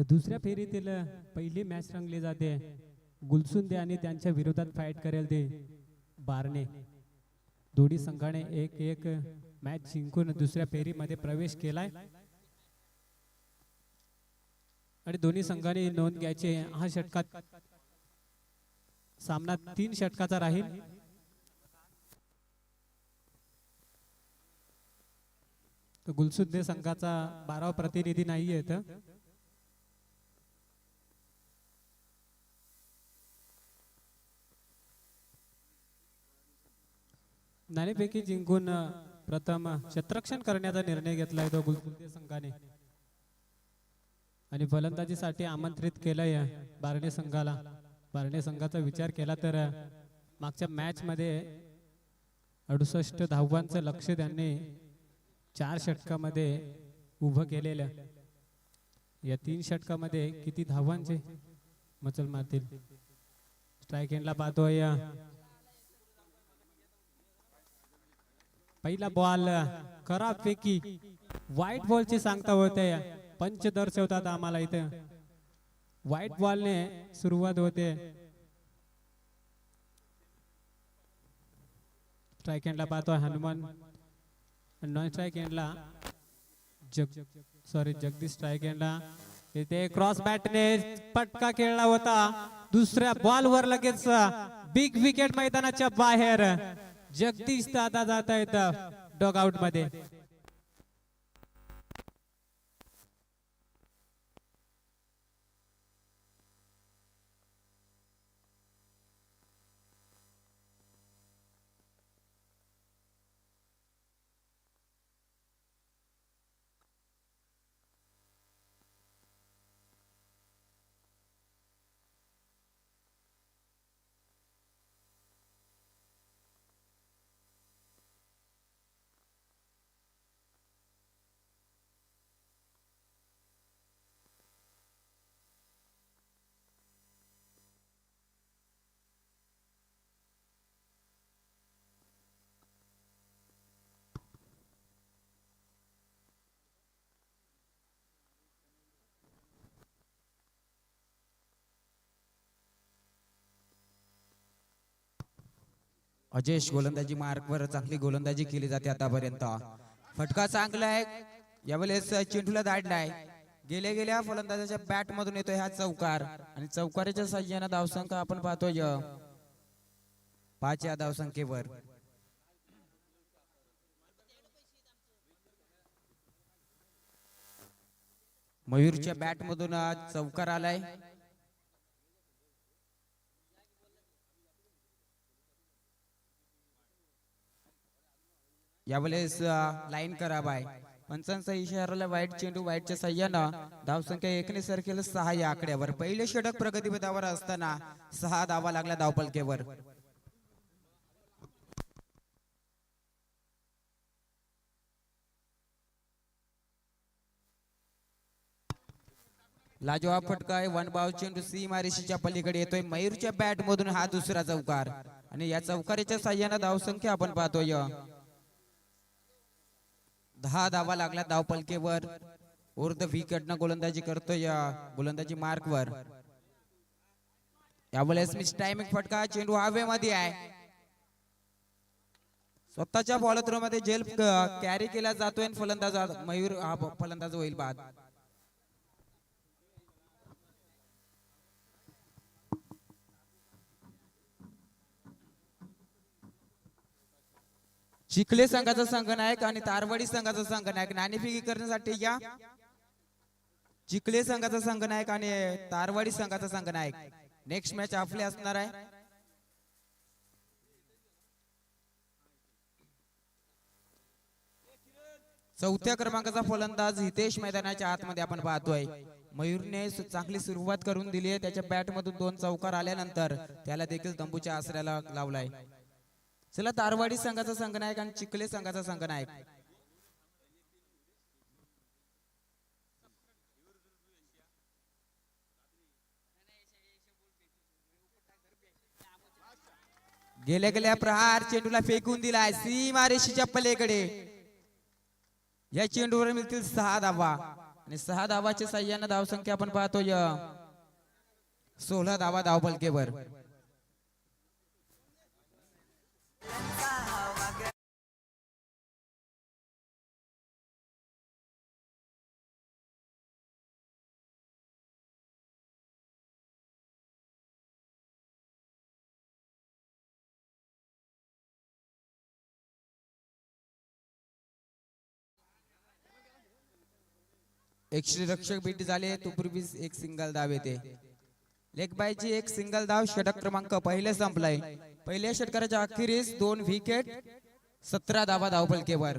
तर दुसऱ्या फेरीतील पहिली मॅच रंगली जाते गुलसुंदे आणि त्यांच्या विरोधात फाईट करेल ते बारणे. दोन्ही संघाने एक एक मॅच जिंकून दुसऱ्या फेरीमध्ये प्रवेश केलाय आणि दोन्ही संघाने नोंद घ्यायची. हा षटकात सामना 3 षटकाचा राहील. गुलसुंदे संघाचा 12वा प्रतिनिधी नाही येत. नाणेफेकी जिंकून प्रथम क्षेत्ररक्षण करण्याचा निर्णय घेतलाय तो गुलसुंदे संघाने आणि फलंदाजीसाठी आमंत्रित केलंय बारणे संघाला. बारणे संघाचा विचार केला तर मागच्या मॅच मध्ये 68 धावांचं लक्ष्य त्यांनी 4 षटकामध्ये उभं केलेलं. या 3 षटकामध्ये किती धावांचे मचल मारतील. स्ट्राइक एंडला पाहतोय. पहिला बॉल खराबपैकी व्हाईट बॉलची सांगता होते. पंच दर्शवतात आम्हाला इथे. व्हाईट बॉलने सुरुवात होते. स्ट्राइक एंडला पाहतोय हनुमान. नॉन स्ट्राइक एंडला जगदीश. स्ट्राइक एंडला इथे क्रॉस बॅटने पटका खेळला होता. दुसऱ्या बॉलवर लगेच बिग विकेट मैदानाच्या बाहेर. जगदीश दादा जात आहेत डॉग आउट मध्ये. अजेश गोलंदाजी मार्कवर चांगली गोलंदाजी केली जाते आतापर्यंत. फटका चांगला आहे. यावेळेस चेंडूला दाडलाय. गेल्या फलंदाजाच्या बॅट मधून येतोय हा चौकार आणि चौकाराच्या साह्याने धावसंख्या आपण पाहतोय 5 या धावसंख्येवर. मयूरच्या बॅट मधून चौकार आलाय. यावेळेस लाईन खराब आहे. पंचांचा इशाराला वाईट चेंडू. वाईटच्या साह्यानं धावसंख्या 1 ने सरकेल 6 या आकड्यावर. पहिले षटक प्रगतीपथावर असताना 6 धावा लागला धावपलकेवर. लाजवाब फटका आहे. 1 बाउल चेंडू सीमा रेषेच्या पलीकडे येतोय. मयूरच्या बॅट मधून हा दुसरा चौकार आणि या चौकाराच्या साह्यानं धावसंख्या आपण पाहतोय 10 धावा लागला धावपलकेवर. उर्ध विकेटनं गोलंदाजी करतोय गोलंदाजी मार्कवर. यावेळेस मिस टायमिंग फटका. चेंडू हवेमध्ये आहे. स्वतःच्या बॉल थ्रो मध्ये झेल कॅरी केला जातोय. फलंदाज मयूर हा फलंदाज होईल बाद. चिखले संघाचा संघनायक आणि तारवाडी संघाचा संघनायक नाणेफेकी करण्यासाठी या. चिखले संघाचा संघनायक आणि तारवाडी संघाचा संघनायक. नेक्स्ट मॅच आपली असणार आहे. चौथ्या क्रमांकाचा फलंदाज हितेश मैदानाच्या आतमध्ये आपण पाहतोय. मयूरने चांगली सुरुवात करून दिली आहे. त्याच्या बॅट मधून 2 चौकार आल्यानंतर त्याला देखील तंबूच्या आसऱ्याला लावलाय. चला तारवाडी संघाचा संघनायक आणि चिखले संघाचा संघनायक. गेल्या प्रहार चेंडूला फेकून दिलाय सीमा रेषेच्या पलीकडे. या चेंडूवर मिळतील 6 धावा. आणि 6 धावाच्या साह्यानं धावसंख्या आपण पाहतोय 16 धावा धावफलकेवर. एक श्रीरक्षक बीट झाले तोपूर्वी एक सिंगल धाव येते. लेगबायची एक सिंगल धाव. षटक क्रमांक पहिले संपलाय. पहिल्या षटकाराच्या अखेरीस 2 विकेट 17 धावा धावफलकेवर.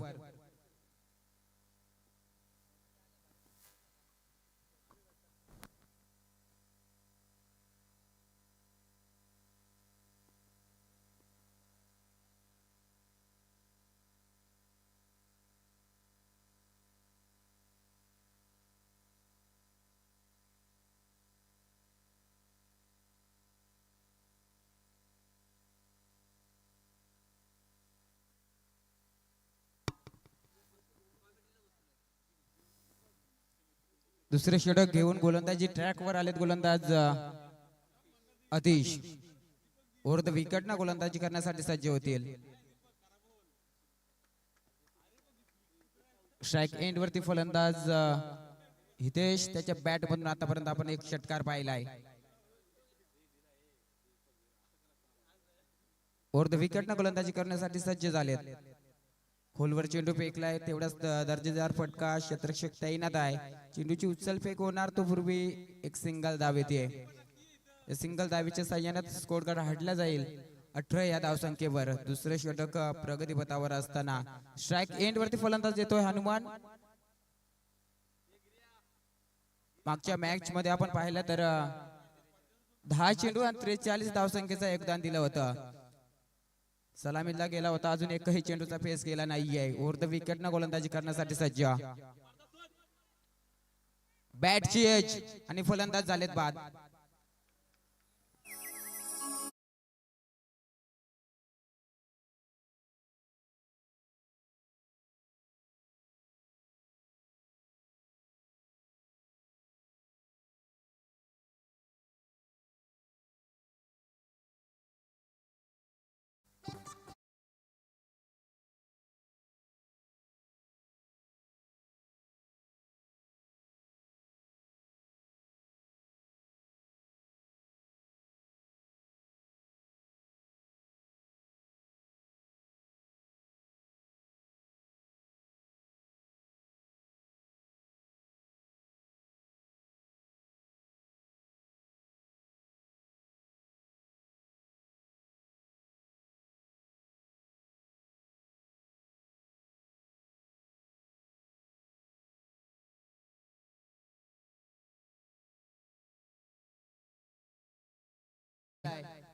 दुसरे षटक घेऊन गोलंदाजी ट्रॅकवर आलेत गोलंदाज अतिश. ओव्हर द विकेट ना गोलंदाजी करण्यासाठी सज्ज होतील. स्ट्राईक एंड वरती फलंदाज हितेश. त्याच्या बॅट मधून आतापर्यंत आपण एक षटकार पाहिलाय. ओव्हर द विकेट ना गोलंदाजी करण्यासाठी सज्ज झालेत. खोलवर चेंडू फेकलाय. तेवढाच दर्जेदार फटका. क्षेत्ररक्षक तैनात आहे. चेंडूची उचल फेक होणार तो पूर्वी एक सिंगल धाव येते. या सिंगल धावेच्या साह्याने स्कोर कार्ड हाडला जाईल 18 या धावसंख्येवर. दुसरे षटक प्रगतीपथावर असताना स्ट्राईक एंड वरती फलंदाज येतोय हनुमान. मागच्या मॅच मध्ये आपण पाहिलं तर 10 चेंडू आणि 43 धावसंख्येचं योगदान दिलं होतं. सलामीला गेला होता. अजून एकही चेंडूचा फेस गेला नाहीये. ओव्हर द विकेट ना गोलंदाजी करण्यासाठी सज्ज. बॅटची एज आणि फलंदाज झालेत बाद.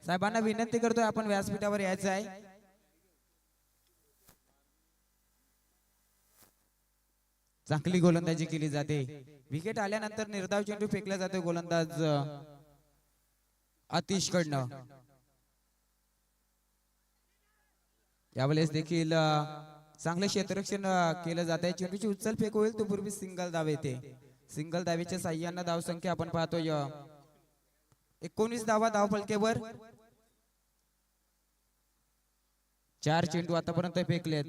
साहेबांना विनंती करतोय आपण व्यासपीठावर यायचं आहे. चांगली गोलंदाजी केली जाते. विकेट आल्यानंतर निर्धाव चेंडू फेकला जातो गोलंदाज अतिश कडनं. यावेळेस देखील चांगले क्षेत्ररक्षण केलं जात आहे. चेंडूची उचल फेक होईल तो पूर्वी सिंगल धाव येते. सिंगल धावेच्या साह्यानं धावसंख्या आपण पाहतोय 19 धावा धावफलकेवर. 4 चेंडू आतापर्यंत फेकलेत.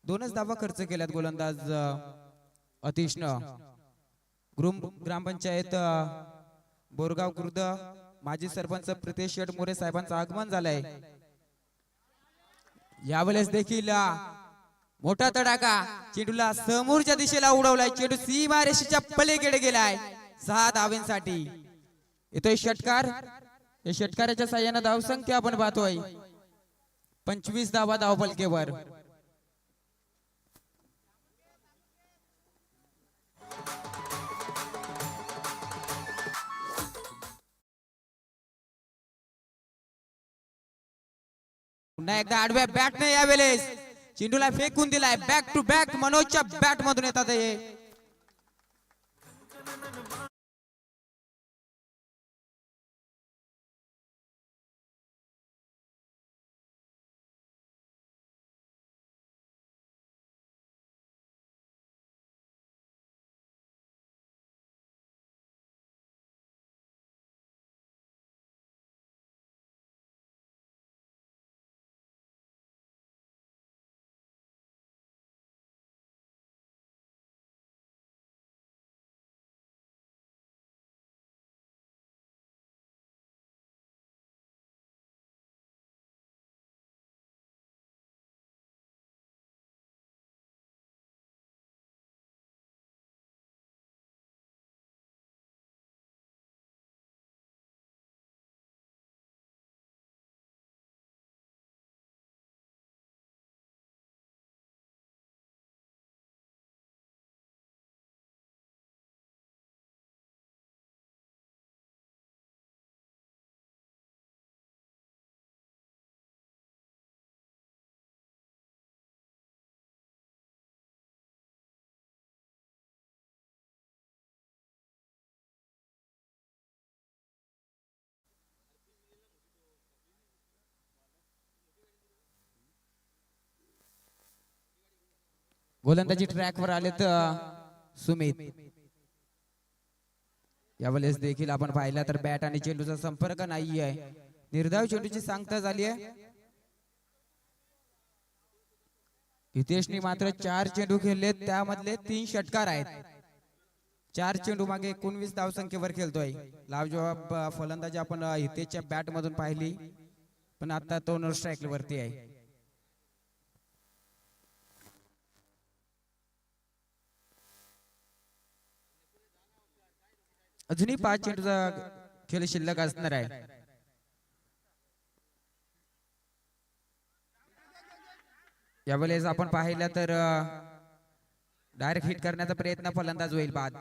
2च धावा खर्च केल्यात गोलंदाज अतिशनं. ग्रामपंचायत बोरगाव खुर्द माजी सरपंच प्रितेश शेठ मोरे साहेबांचं आगमन झालंय. यावेळेस देखील मोठा तडाखा. चेंडूला समोरच्या दिशेला उडवलाय. चेंडू सीमारेषेच्या पलीकडे गेलाय 6 धावांसाठी. येतोय षटकार. या षटकाराच्या साह्यानं धावसंख्या आपण पाहतोय 25 धावा धावफलकेवर. पुन्हा एकदा आडव्या बॅटने यावेळेस चेंडूला फेकून दिलाय. बॅक टू बॅक मनोजच्या बॅट मधून येतात हे. गोलंदाजी ट्रॅकवर आलेत सुमित. यावेळेस देखील आपण पाहिला तर बॅट आणि चेंडूचा संपर्क नाहीये. निर्धाव चेंडूची सांगता झाली आहे. हितेशने मात्र 4 चेंडू खेळलेत, त्यामधले 3 षटकार आहेत. 4 चेंडू मागे 19 धावसंख्येवर खेळतोय. लावजवाब फलंदाजी आपण हितेशच्या बॅट मधून पाहिली, पण आता तो नो स्ट्राईक वरती आहे. अजूनही 5 चेंडूचा खेळ शिल्लक असणार आहे. यावेळेस आपण पाहिलं तर डायरेक्ट हिट करण्याचा प्रयत्न फलंदाज होईल बाद.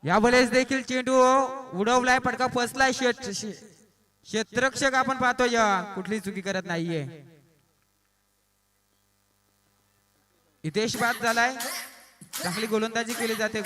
यावेळेस देखील चेंडू उडवलाय, फटका फसलाय. क्षेत्ररक्षक आपण पाहतोय कुठली चुकी करत नाहीये. हितेश बाद झालाय. चांगली गोलंदाजी केली जाते.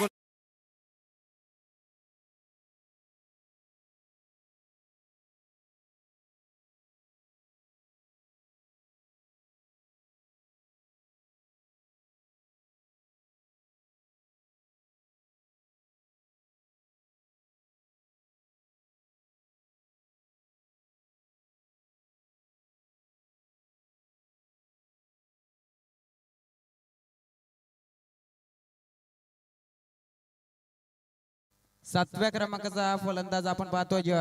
सातव्या क्रमांकाचा फलंदाज आपण पाहतोय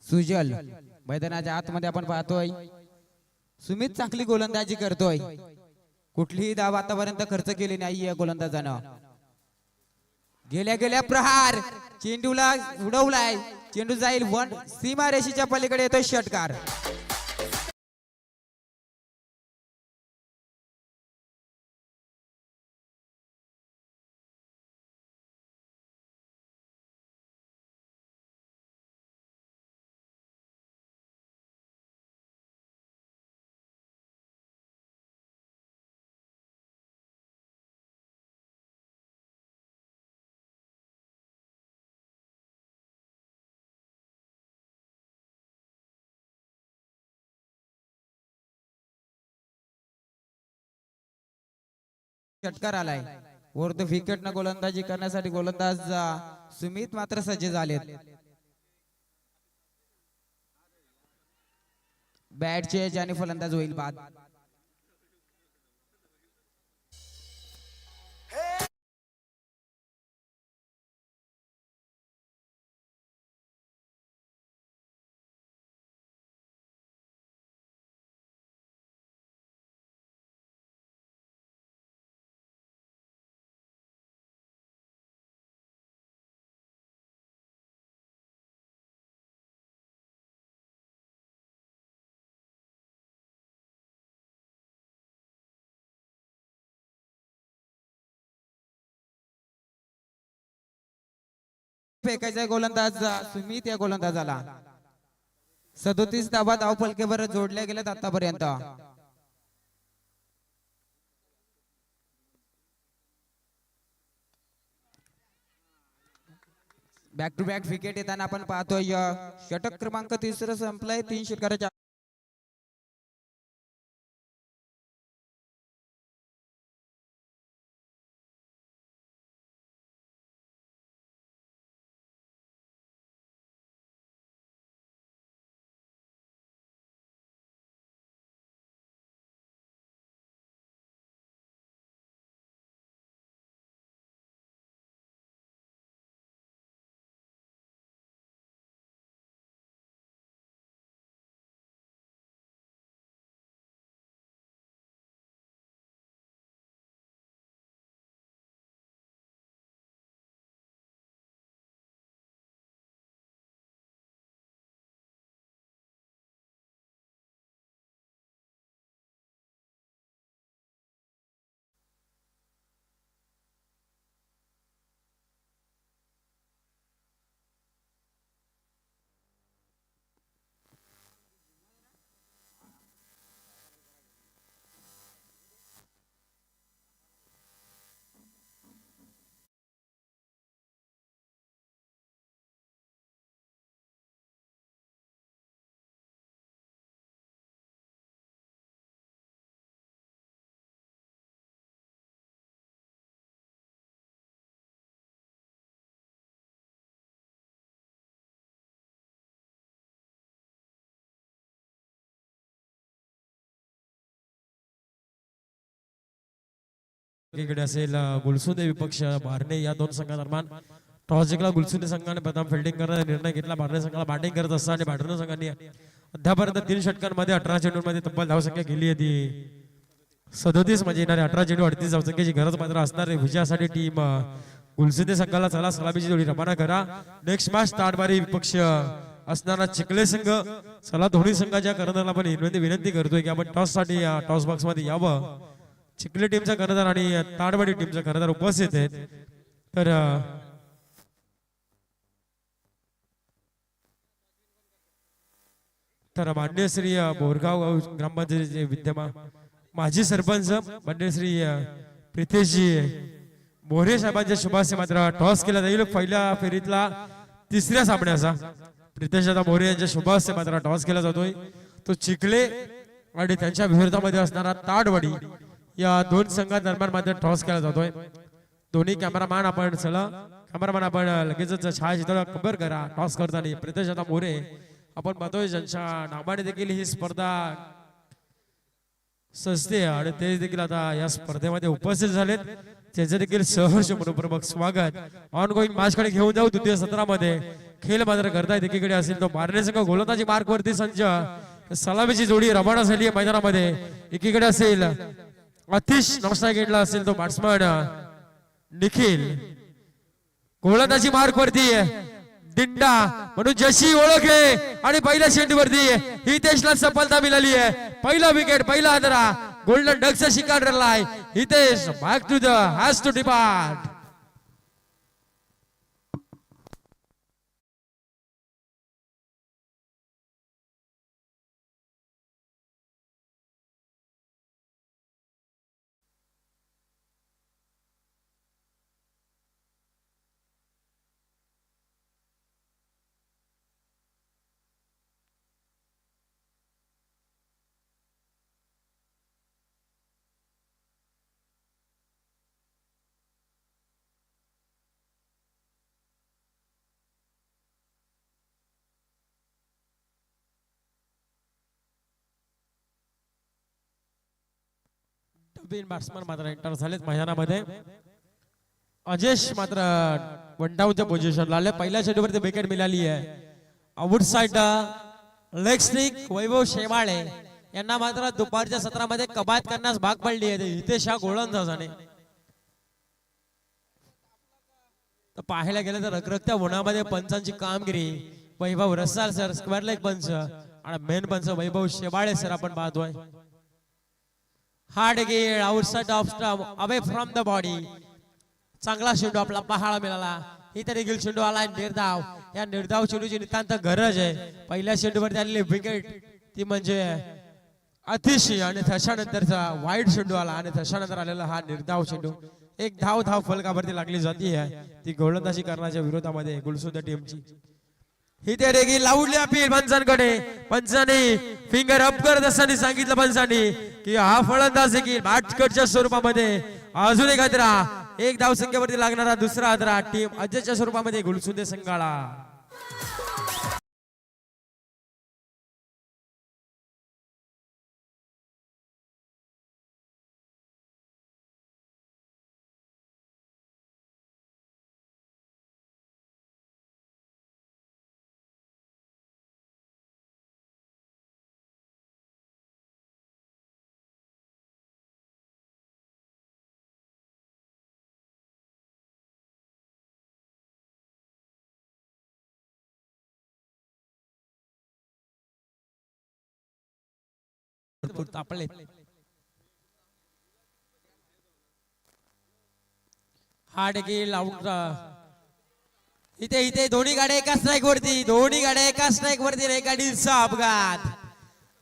सुजल. मैदानाच्या आतमध्ये आपण पाहतोय सुमित चांगली गोलंदाजी करतोय. कुठलीही धाव आतापर्यंत खर्च केली नाहीये गोलंदाजानं. गेल्या गेल्या प्रहार चेंडूला उडवलाय. चेंडू जाईल वन सीमारेषेच्या पलीकडे येतोय षटकार. षटकार आलाय. वर द विकेट न गोलंदाजी करण्यासाठी गोलंदाज सुमित मात्र सज्ज झालेत. बॅट चेंज आणि फलंदाज होईल बाद. फेकायचा गोलंदाज सुमित या गोलंदाजाला. 37 धावा धाव फलकेवर जोडल्या गेल्यात आतापर्यंत. बॅक टू बॅक विकेट येताना आपण पाहतोय. षटक क्रमांक 3 संपलाय. 3 षटकाराच्या एकीकडे असेल गुलसुंदे विपक्ष बारणे या दोन संघादरम्यान टॉस जिंकला गुलसुंदे संघाने प्रथम फिल्डिंग करण्याचा निर्णय घेतला. बारणे संघाला बॅटिंग करत असताना बारणे संघाने अद्यापर्यंत 3 षटकांमध्ये 18 चेंडूंमध्ये तब्बल धावसंख्या केली आहे ती 37 म्हणजे येणारे 18 चेंडू 38 धावसंख्येची गरज मात्र असणार आहे विजयासाठी. टीम गुलसुंदे संघाला चला सलामीची जोडी रवाना करा. नेक्स्ट मॅच ताडबारी विपक्ष असणारा चिखले संघ. चला दोन्ही संघाच्या कर्णधाराला आपण विनंती करतोय की आपण टॉस साठी टॉस बॉक्स मध्ये यावं. चिखले टीमचा कर्णधार आणि ताडबाडी टीमचा कर्णधार उपस्थित आहेत. तर मान्य श्री बोरगाव ग्रामपंचायतीचे विद्यमान माजी सरपंच मान्य श्री प्रितेशजी मोरे साहेबांच्या शुभास्ते मात्र टॉस केला जाईल पहिल्या फेरीतला तिसऱ्या सामन्याचा. प्रितेश दादा मोरे यांच्या शुभास्ते मात्र टॉस केला जातोय. तो चिखले आणि त्यांच्या विरोधामध्ये असणारा ताडवाडी या दोन संघांदरम्यान मात्र टॉस केला जातोय. दोन्ही कॅमेरामॅन आपण आपण लगेचच छायाचित्र कव्हर करा. टॉस करताना प्रितेश दादा मोरे आपण पाहतोय ज्यांच्या नावाने देखील ही स्पर्धा सजते आणि ते देखील आता या स्पर्धेमध्ये उपस्थित झालेत. त्यांचे देखील सहर्ष मनपूर्वक स्वागत. ऑन गोईंग मॅच कडे घेऊन जाऊ. द्वितीय सत्रामध्ये खेळ मात्र करतायत. एकीकडे असेल तो बारणे संघ गोलंदाजी मार्क वरती संच सलामीची जोडी रवाना झाली आहे मैदानामध्ये. एकीकडे असेल अतिश नॉस्टा गेटला असेल तो बॅट्समॅन निखिल गोलंदाजी मार्क वरती दिंडा म्हणून जशी ओळख आहे आणि पहिल्या चेंडूवरती हितेशला सफलता मिळाली आहे. पहिला विकेट पहिला आदरा गोल्डन डकचा शिकार ठरलाय. Hitesh back to the has to depart. Batsman मात्र एंटर झालेत मैदानामध्ये. अजेश मात्र वन डाऊनच्या पोझिशनला आले. पहिल्या चेंडूवरती विकेट मिळाली आहे. आउटसाइड लेग स्टिक वैभव शेवाळे यांना मात्र दुपारच्या सत्रामध्ये कबायत करण्यास भाग पडली आहे हितेश हा गोलंदाजाने. तर पाहायला गेलं तर रखरखत्या उन्हामध्ये पंचांची कामगिरी Vaibhav Rasal sir square leg पंच आणि मेन पंच वैभव शेवाळे सर आपण पाहतोय. Hard get outside off stump away from the body. चांगला चेंडू आपला पाहायला मिळाला. इथे देखील चेंडू आला निर्धाव. या निर्धाव चेंडूची नितांत गरज आहे. पहिल्या चेंडूवरती आलेली विकेट ती म्हणजे अतिशय आणि त्याच्यानंतरचा वाईट चेंडू आला आणि त्याच्यानंतर आलेला हा निर्धाव चेंडू. एक धाव फलकावरती लागली जाते ती गोलंदाजी करण्याच्या विरोधामध्ये गुलसुंदे टीमची. इथे देखील लावली अपील पंचांकडे. पंचांनी फिंगर अप करत असताना सांगितलं पंचांनी की हा फलंदाज देखील बॅटकटच्या स्वरूपामध्ये अजून एक आदरा एक धाव संख्येवरती लागणारा दुसरा आदरा टीम अजयच्या स्वरूपामध्ये गुलसुंदे संघाला. तापले हार्ड गेल आउट. इथे दोन्ही गाड्या एका स्ट्राईक वरती एका डीलचा अपघात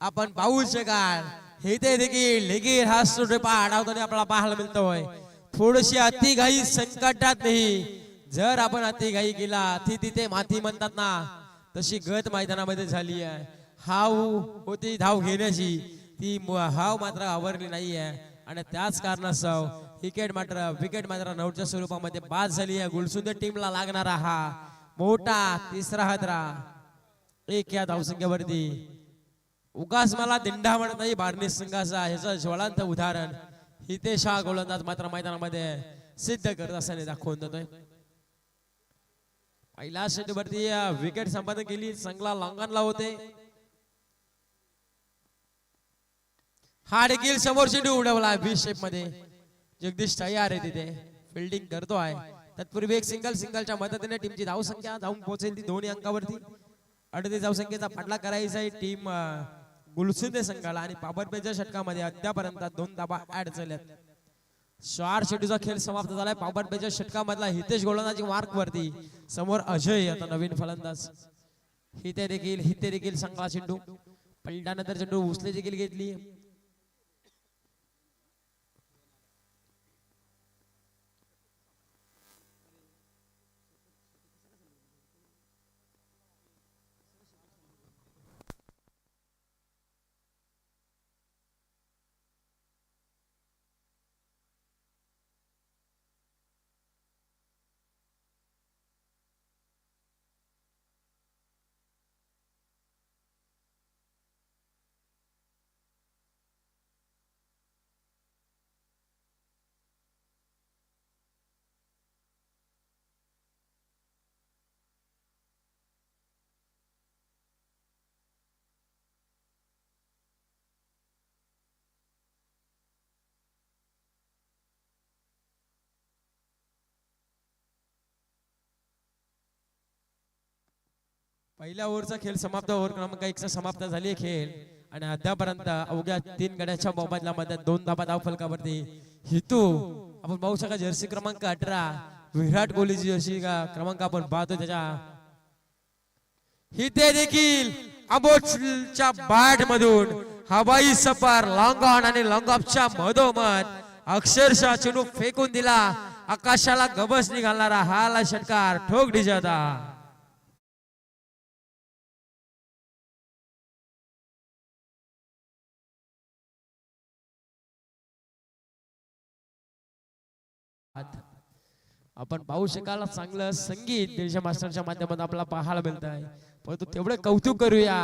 आपण पाहू शकाल. इथे देखील लेगीर हा पाठ आपल्याला पाहायला मिळतोय. थोडीशी अतिघाई संकटात नाही. जर आपण अतिघाई केला ती तिथे माती म्हणतात ना तशी गत मैदानामध्ये झाली आहे. हाव होती धाव घेण्याची ती हाव मात्र आवरली नाहीये आणि त्याच कारणास्तव विकेट मात्र नऊच्या स्वरूपामध्ये बाद झाली आहे. गुलसुंदे टीमला लागणारा हा मोठा तिसरा हादरा एक या धावसंख्येवरती. उगाच मला दिंडा म्हणत नाही बारणे संघाचा ह्याचं ज्वलंत उदाहरण हितेश हा गोलंदाज मात्र मैदानामध्ये सिद्ध करत असताना दाखवून देतोय. पहिल्या षटकावरती विकेट संपादन केली, संघला लॉंगॉनला होते. हा देखील समोर चेंडू उडवला बी शेप मध्ये. जगदीश तयार आहे तिथे, फिल्डिंग करतो आहे. तत्पूर्वी एक सिंगलच्या मदतीने टीमची धावसंख्या जाऊन पोहोचेल ती 2 अंकावरती. 38 धावसंख्येचा पाठला करायचा आहे टीम गुलसिंदे संघाला. आणि पॉवर प्लेच्या षटकामध्ये अद्यापर्यंत 2 धावा ऍड झाल्यात. 4 चेंडूचा खेळ समाप्त झालाय. पॉवर प्लेच्या षटकामधला हितेश गोलंदाजी मार्क वरती, समोर अजय आता नवीन फलंदाज. हिते देखील संघाला चेंडू पलटानंतर चेंडू उचले देखील घेतली. पहिल्या ओव्हरचा खेळ समाप्त. ओव्हर क्रमांक 1 समाप्त झाली खेळ. आणि अद्यापर्यंत अवघ्या 3 गड्याच्या मोबदल्यामध्ये 2 धाबा धाव फलकावरती. हितू आपण पाहू शकता जर्सी क्रमांक 18 विराट कोहलीची जर्सी क्रमांक आपण पाहतो त्याच्या. हिते देखील अबोचच्या बॅट मधून हवाई सफर लॉंग ऑन आणि लॉंग ऑफच्या मधोमध अक्षरशः चेंडू फेकून दिला. आकाशाला गबसणी घालणारा हा षटकार ठोक डिजाता. आपण पाहू शकाल चांगलं संगीत दिलशा मास्टरच्या माध्यमातून आपल्याला पाहायला मिळत आहे. परंतु तेवढे कौतुक करूया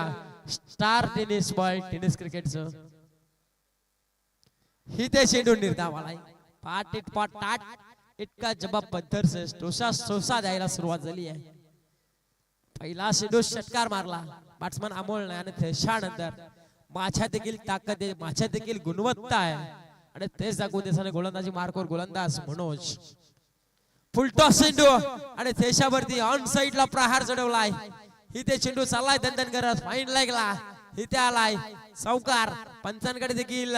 स्टार टेनिस बॉल टेनिस क्रिकेटचं. ही ते चेंडू निर्धावालाय पाट इतका जबाब पद्धर से सोसा द्यायला सुरुवात झाली आहे. पहिला चेंडू षटकार मारला बॅट्समन अमोल आणि त्याच्यानंतर माझ्या देखील ताकद आहे, माझ्या देखील गुणवत्ता आहे. आणि तेच दाखवून देताना गोलंदाजी मार्कवर गोलंदाज मनोज फुलटॉस चेंडू आणि देशावरती ऑन साइडला प्रहार चढवलाय. इथे चेंडू चाललाय दंडन करत फाईन लागला. इथे आलाय सावकार. पंचांकडे देखील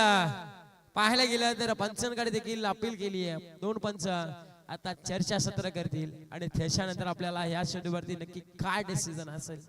पाहायला गेलं तर पंचांकडे देखील अपील केली आहे. 2 पंच आता चर्चासत्र करतील आणि त्याच्यानंतर आपल्याला या चेंडूवरती नक्की काय डिसिजन असेल.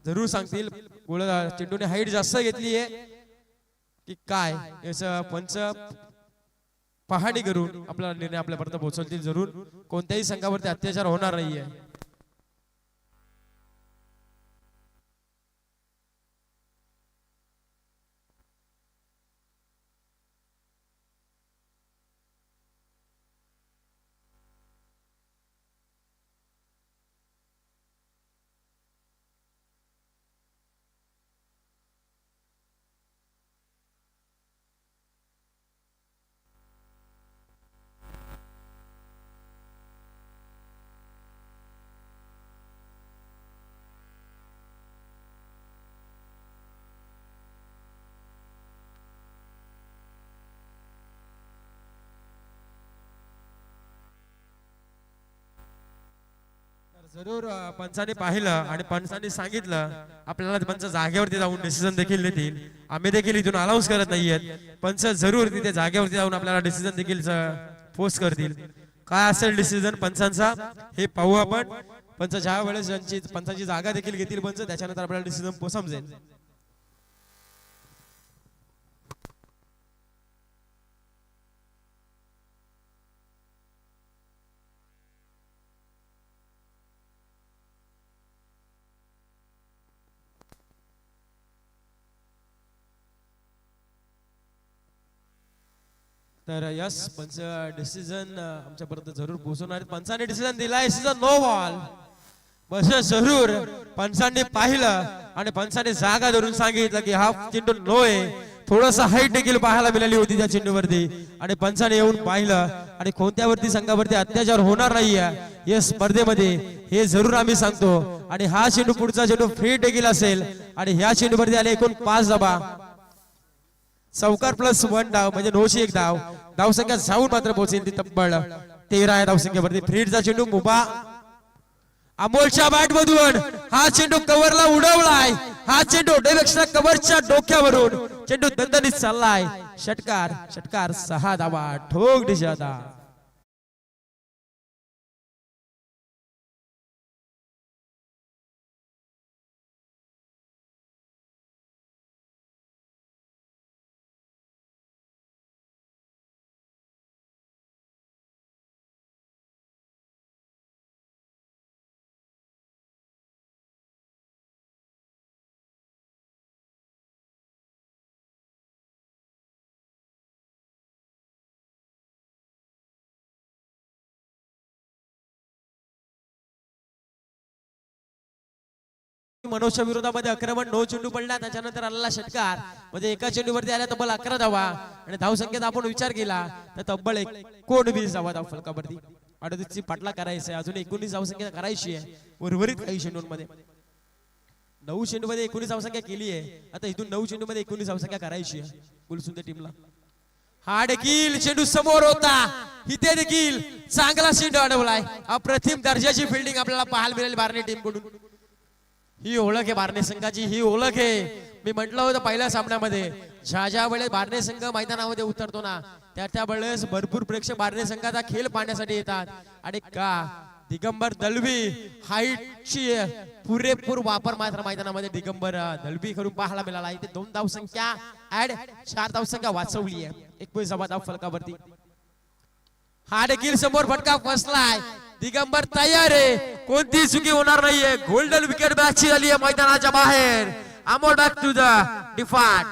जरूर सांगतील. चेंडूने हाईट जास्त घेतली आहे की काय याचं पंच पाहणी करून आपला निर्णय आपल्यापर्यंत पोहोचवतील. जरूर कोणत्याही संघावरती अत्याचार होणार नाहीये. जरूर पंचाने पाहिलं आणि पंचाने सांगितलं आपल्याला पंच जागेवरती जाऊन डिसिजन देखील देतील. आम्ही देखील इथून अनाऊन्स करत नाहीयेत. पंच जरूर तिथे जागेवरती जाऊन आपल्याला डिसिजन देखील पोस्ट करतील. काय असेल डिसिजन पंचांचा हे पाहू आपण. पंच ज्या वेळेस पंचाची जागा देखील घेतील पंच त्याच्यानंतर आपल्याला डिसिजन समजेल. तर यस पंच डिसिजन आमच्यापर्यंत जरूर पोहोचवणार. पंचाने डिसिजन दिलाय नो बॉल. बस जरूर पंचांनी पाहिलं आणि पंचाने जागा धरून सांगितलं की हा चेंडू नो आहे. थोडस हाईट देखील पाहायला मिळाली होती त्या चेंडूवरती आणि पंचाने येऊन पाहिलं आणि कोणत्यावरती संघावरती अत्याचार होणार नाहीये या स्पर्धेमध्ये हे जरूर आम्ही सांगतो. आणि हा चेंडू पुढचा चेंडू फ्री देखील असेल आणि ह्या चेंडूवरती आले एकूण 5 धावा. चौकार प्लस 1 डाव म्हणजे 901 धाव. धावसंख्या जाऊन मात्र पोहोचेल ती तब्बल 13 आहे धावसंख्येवरती. फ्रीडचा चेंडू मुबा अमोलच्या बॅट मधून हा चेंडू कव्हरला उडवलाय. हा चेंडू डेव्हिडच्या कव्हरच्या डोक्यावरून चेंडू दणदणीत चाललाय. षटकार 6 धावा. ठोक दिशा. मनोजच्या विरोधामध्ये आक्रमण 9 चेंडू पडला. त्याच्यानंतर आलेला षटकार म्हणजे एका चेंडूवरती आल्या तब्बल 11 धावा आणि धावसंख्येत आपण विचार केला तर तब्बल 19 धावा धाव फलकावरती. 38ची पाटला करायची आहे. अजून 19 धावसंख्या करायची आहे उर्वरित काही चेंडूंमध्ये. 9 चेंडूमध्ये 19 धावसंख्या केली आहे. आता इथून 9 चेंडूमध्ये 19 धावसंख्या करायची आहे गुलसुंदे टीमला. हा देखील चेंडू समोर होता. इथे देखील चांगला चेंडू अडवलाय. अप्रतिम दर्जाची फिल्डिंग आपल्याला पाहायला मिळेल बार्ने टीम कडून. ही ओळख आहे बार्ने संघाची. ही ओळख आहे. मी म्हटलं होतं पहिल्या सामन्यामध्ये ज्या वेळेस बार्ने संघ मैदानामध्ये उतरतो ना त्या वेळेस भरपूर प्रेक्षक बार्ने संघाचा खेळ पाहण्यासाठी येतात. आणि का दिगंबर दलवी हाईटची पुरेपूर वापर मात्र मैदानामध्ये दिगंबर दलवी करून पाहायला मिळाला. इथे 2 धावसंख्या ऍड 4 धावसंख्या वाचवली आहे. 21 धाव फलकावरती. हा देखील समोर फटका फसलाय. दिगंबर तयार आहे. कोणती चुकी होणार नाहीये. गोल्डन विकेट बॅची झाली आहे मैदानाच्या बाहेर. अमोल बॅक टू द डिफाट.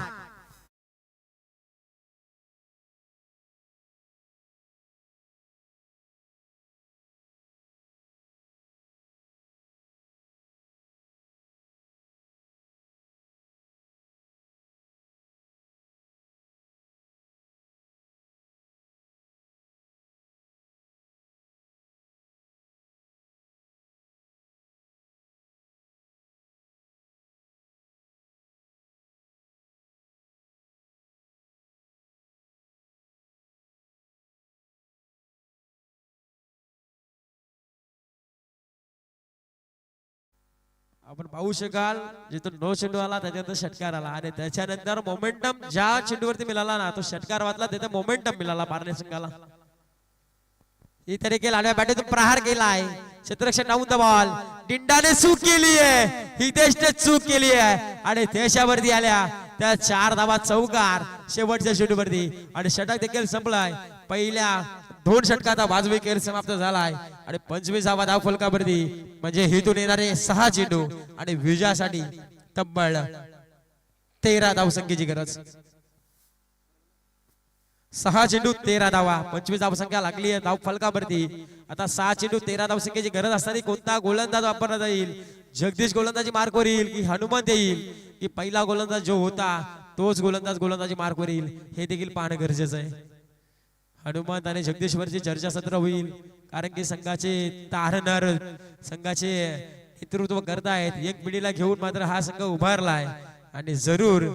आपण पाहू शकाल जिथून 9 चेंडू आला त्याच्यानंतर षटकार आला आणि त्याच्यानंतर मोमेंटम ज्या चेंडूवरती मिळाला ना तो षटकार वाचला. तिथे मोमेंटम मिळाला बार्ने संघाला. इथे देखील आडव्या बॅटीतून प्रहार केलाय. क्षेत्ररक्षण डाऊन द बॉल. डिंडाने चूक केली आहे, हितेशने चूक केली आहे आणि देशावरती आल्या त्या 4 धावा चौकार शेवटच्या षटकावरती आणि षटक देखील संपलाय. पहिल्या 2 षटकाचा वाजवी खेळ समाप्त झालाय आणि 25वा धाव फलकावरती म्हणजे हिथून येणारे 6 चेंडू आणि विजयासाठी तब्बल 13 धावसंख्येची गरज. 6 चेंडू 13 धावा, 25 धावसंख्या लागली आहे धाव फलकावरती. आता 6 चेंडू 13 धावसंख्येची गरज असताना कोणता गोलंदाज वापरण्यात येईल? जगदीश गोलंदाजी मार्कवर येईल की हनुमंत येईल की पहिला गोलंदाज जो होता तोच गोलंदाजी मार्कवर येईल हे देखील पाहणं गरजेचं आहे. हनुमंत आणि जगदीश वरची चर्चा सत्र होईल कारण की संघाचे तारणहार संघाचे नेतृत्व करतायत. एक पिढीला घेऊन मात्र हा संघ उभारलाय आणि जरूर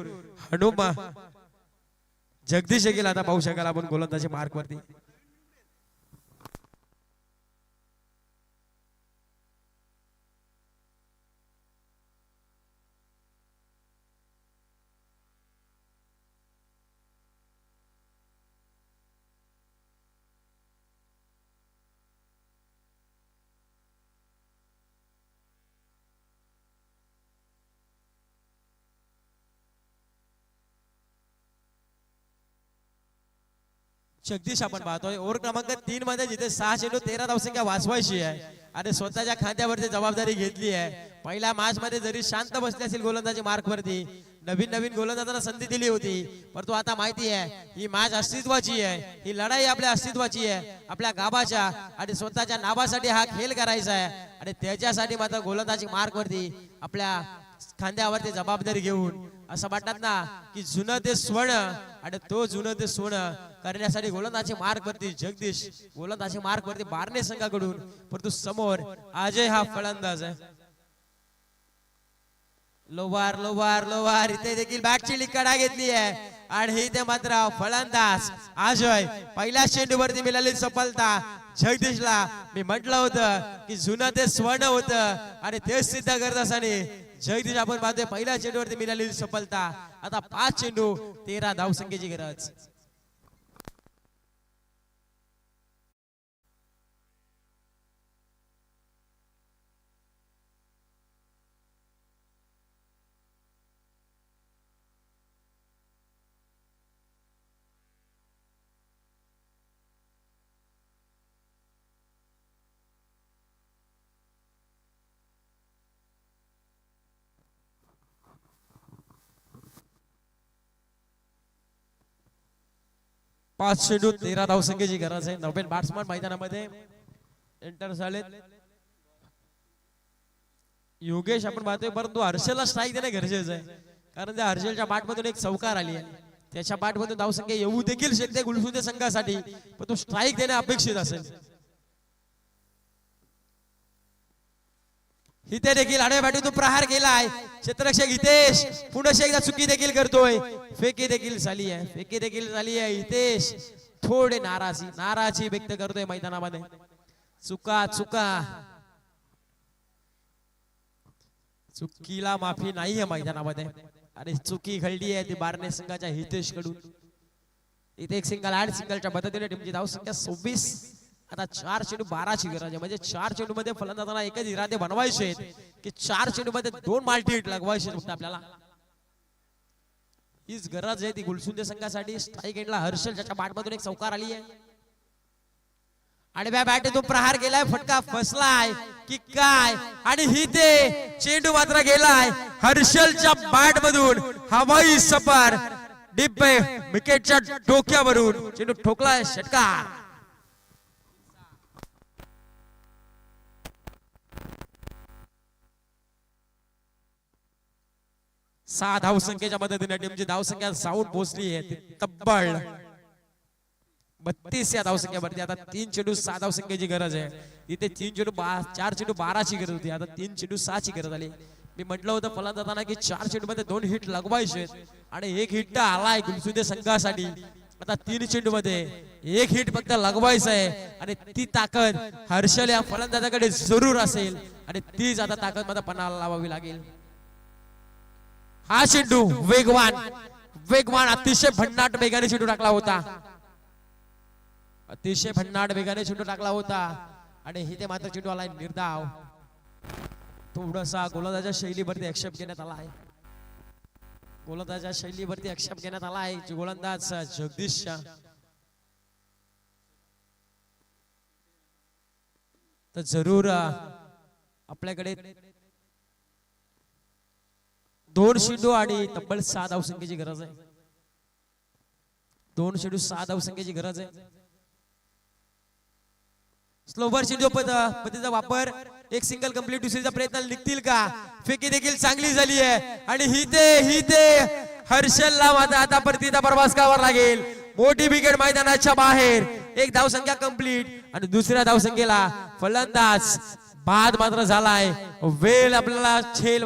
जगदीश देखील आता पाहू शकाल आपण गोलंदाजी मार्क वरती. जगदीश आपण पाहतोय ओव्हर क्रमांक 3 मध्ये जिथे 6 चेंडू 13 धावसंख्या वाचवायची आहे आणि स्वतःच्या खांद्यावरती जबाबदारी घेतली आहे. पहिल्या मॅच मध्ये जरी शांत बसले असेल गोलंदाजी मार्क वरती, नवीन गोलंदाजांना संधी दिली होती, परंतु आता माहिती आहे ही मॅच अस्तित्वाची आहे, ही लढाई आपल्या अस्तित्वाची आहे, आपल्या गावाच्या आणि स्वतःच्या नावासाठी हा खेळ करायचा आहे आणि त्याच्यासाठी मात्र गोलंदाजी मार्क वरती आपल्या खांद्यावरती जबाबदारी घेऊन असं वाटत ना की जुनं ते स्वर्ण आणि तो जुनं ते सोनं करण्यासाठी गोलंदाजी मार्क वरती जगदीश गोलंदाजी मार्क वरती बारणे संघाकडून, परंतु समोर अजय हा फलंदाज आहे. लोवार इथे देखील बॅटची लिकडा घेतली आहे आणि इथे मात्र फलंदाज अजय पहिल्या चेंडूवरती मिळालेली सफलता जगदीशला मी म्हटलं होतं की जुनं ते स्वर्ण होतं आणि तेच सिद्ध करत असताना जगदीश आपण पाहतोय पहिल्या चेंडूवरती मिळालेली सफलता. आता 5 चेंडू 13 धावसंख्येची गरज. पाच चेंडू 13 धावसंख्येची गरज आहे. नवीन बॅट्समन मैदानामध्ये एंटर झालेत. योगेश आपण पाहतोय, परंतु हर्षलला स्ट्राईक देणे गरजेचं आहे कारण त्या हर्षलच्या बॅटमधून एक चौकार आली आहे. त्याच्या बॅटमधून धावसंख्या येऊ देखील शकते गुलसुंदे संघासाठी, पण तो स्ट्राईक देणे अपेक्षित असेल. इथे देखील आडव्या बॅटीतून प्रहार केलाय क्षेत्ररक्षक हितेश, पुन्हा एकदा चुकी देखील करतोय. फेकी देखील झाली आहे. हितेश थोडे नाराजी व्यक्त करतोय मैदानामध्ये. चुकीला माफी नाहीये मैदानामध्ये आणि चुकी घडली आहे ती बारणे संघाच्या हितेश कडून. इथे एक सिंगल ऍड सिंगलच्या मदतीने टीमची धावसंख्या 26. आता 4 चेंडू 12ची गरज आहे म्हणजे 4 चेंडू मध्ये फलंदाजांना एकच इरादे बनवायचे आहेत की 4 चेंडू मध्ये 2 माल्टी हिट लगवायचे फक्त आपल्याला. हीच गरज आहे ती गुलसुंदे संघासाठी. स्ट्राईक एंडला हर्षल ज्याच्या बॅटमधून एक चौकार आली आहे. आडव्या बॅटीतून प्रहार केलाय, फटका फसलाय की काय आणि ही ते चेंडू मात्र गेलाय हर्षलच्या बॅटमधून. हवाई सफर डीप विकेटच्या डोक्यावरून चेंडू ठोकलाय, षटकार. 6 धावसंख्येच्या मदतीने टीमची धावसंख्या जाऊन पोहोचली आहे तब्बल 32 या धावसंख्येवरती. आता 3 चेंडू 6 धावसंख्येची गरज आहे. इथे 4 चेंडू 12ची गरज होती, आता 3 चेंडू 6ची गरज आली. मी म्हटलं होतं फलंदाजांना की 4 चेंडू मध्ये 2 हिट लगवायचे आणि 1 हिट आलाय गुलसुंदे संघासाठी. आता 3 चेंडू मध्ये 1 हिट फक्त लगवायचं आहे आणि ती ताकद हर्षल या फलंदाजाकडे जरूर असेल आणि तीच आता ताकद मध्ये पणाला लावावी लागेल. हा चेंडू वेगवान अतिशय भन्नाट वेगाने चेंडू टाकला होता. आणि इथे मात्र चेंडू आलाय निर्धाव. थोडासा गोलंदाजाच्या शैलीवरती आक्षेप घेण्यात आला आहे. गोलंदाजाच्या शैलीवरती आक्षेप घेण्यात आला आहे गोलंदाज जगदीशच्या. तर जरूर आपल्याकडे 2 चेंडू आणि तब्बल 6 धावसंख्येची गरज आहे. 2 चेंडू 6 धावसंख्येची गरज आहे. स्लोवर चेंडू पद्धतीचा वापर, एक सिंगल कंप्लीट, दुसरीचा प्रयत्न निघतील का? फेकी देखील चांगली झाली आहे आणि ही ते हर्षलला मात्र आता परतीचा प्रवास करावा लागेल. मोठी विकेट मैदानाच्या बाहेर. एक धावसंख्या कंप्लीट आणि दुसऱ्या धावसंख्येला फलंदाज बाद मात्र झालाय. वेळ आपल्याला छेल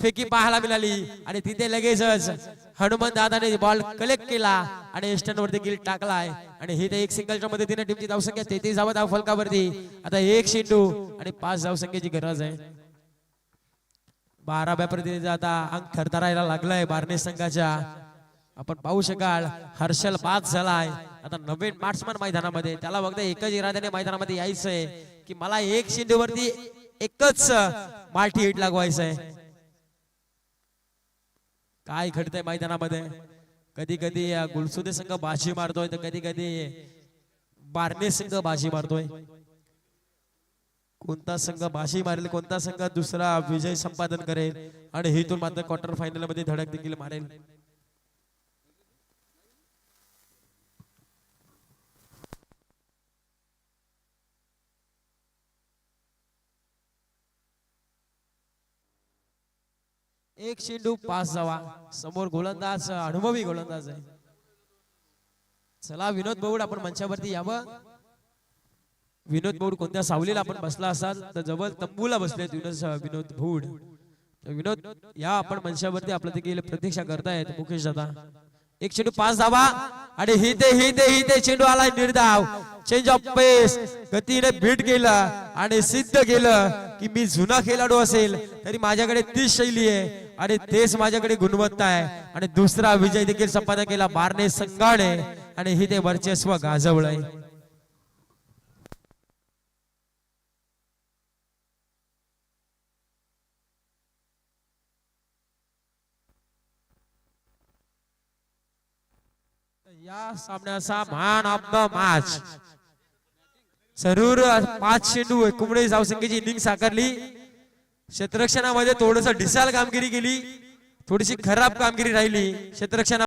फेकी पाहायला मिळाली आणि तिथे लगेचच हनुमान दादाने बॉल कलेक्ट केला आणि स्टंड वरती गिल टाकलाय आणि ही ते एक सिंगलच्या मदतीने टीमची धावसंख्या 33 धावा धाव फलकावरती. आता 1 चेंडू आणि 5 धावसंख्येची गरज आहे. 12व्या प्रतिनिधीचा आता अंक थरथरायला लागलाय बार्ने संघाच्या. आपण पाहू शकाल हर्षल बाद झालाय. आता नवीन बॅट्समन मैदानामध्ये, त्याला फक्त एकच इराद्याने मैदानामध्ये यायचंय की मला 1 चेंडू वरती एकच माल्टी हिट लागवायचं आहे. काय घडतंय मैदानामध्ये? कधी कधी गुलसुदे संघ बाजी मारतोय तर कधी कधी बार्ने संघ बाजी मारतोय. कोणता संघ बाजी मारेल, कोणता संघ दुसरा विजय संपादन करेल आणि हेतून मात्र क्वार्टर फायनल मध्ये धडक देखील मारेल. एक चेंडू 5 धावा. समोर गोलंदाज अनुभवी गोलंदाज आहे. चला विनोद भाऊड आपण मंचावरती यावं. विनोद भाऊड कोणत्या सावलीला आपण बसला असाल तर जवळ तंबूला बसलेत विनोद भाऊड. विनोद या आपण मंचावरती आपल्या देखील प्रतीक्षा करतायत मुकेश दादा. एक चेंडू 5 धावा आणि ही ते चेंडू आला निर्धाव. चेंज ऑफ पेस, गतीने बीट केलं आणि सिद्ध केलं की मी जुना खेळाडू असेल तरी माझ्याकडे ती शैली आहे आणि तेच माझ्याकडे गुणवत्ता आहे. आणि दुसरा विजय देखील संपादन केला बार्ने संघाने आणि ही ते वर्चस्व गाजवलंय. या सामन्याचा मॅन ऑफ द मॅच जरूर 5 चेंडू 19 धावसंख्येची इनिंग साकारली. क्षेत्ररक्षणामध्ये थोडस ढिसाळ कामगिरी केली, थोडीशी खराब कामगिरी राहिली क्षेत्ररक्षणा